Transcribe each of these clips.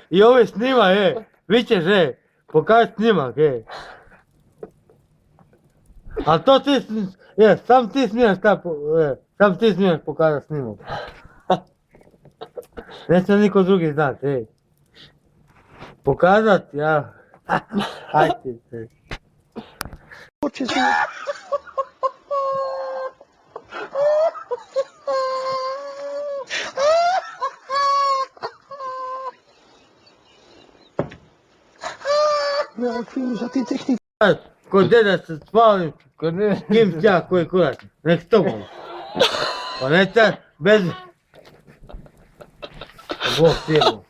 I ove snima, vi ćeš, pokaži snimak, A to ti, sam ti smiješ sam ti smiješ pokazati snimak. Neće niko drugi znat, Pokazat, ja. Hajde se. Ja, ik vind dus dat dit echt niet... Kod deda se spalim, Kod ne... kim tja koji kurac, nek s tobom. Pa neće, bez... Bog tijelo.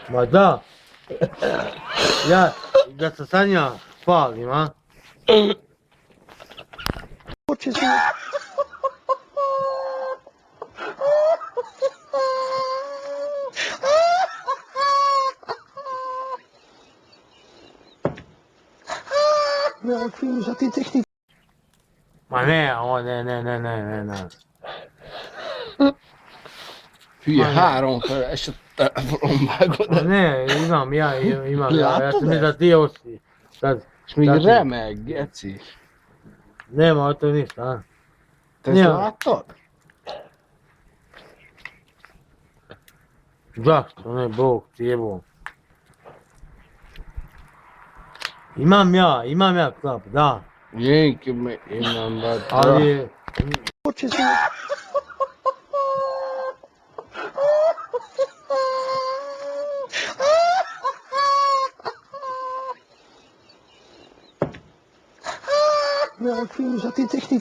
Ma da. Ja se sa njima spalim, a? Potjes, ja, ik vind dus dat dit echt niet... Ma ne, ne. Hülye, 3 esett vágod. Ma ne, imam ja, ja sam mi da ti osi. Sad, És még remeg, geci. nema to ništa, a? Te Ja. láttad? Zašto ne, Bog ti jebo. Imam ja klap, da. Jenki me imam da... Ali, Potjes, ja, ik vind dus dat dit echt niet...